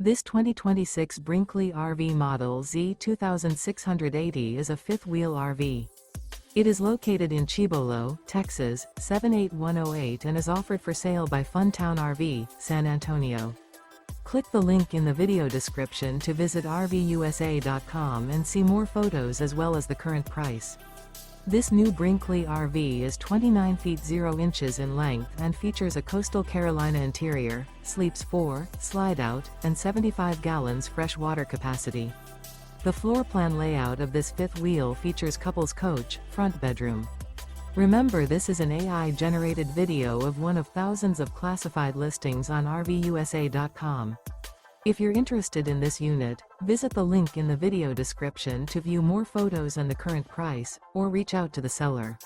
This 2026 Brinkley RV Model Z 2680 is a fifth-wheel RV. It is located in Cibolo, Texas, 78108 and is offered for sale by Funtown RV, San Antonio. Click the link in the video description to visit RVUSA.com and see more photos as well as the current price. This new Brinkley RV is 29 feet 0 inches in length and features a coastal Carolina interior, sleeps 4, slide-out, and 75 gallons fresh water capacity. The floor plan layout of this fifth wheel features couples coach, front bedroom. Remember, this is an AI-generated video of one of thousands of classified listings on RVUSA.com. If you're interested in this unit, visit the link in the video description to view more photos and the current price, or reach out to the seller.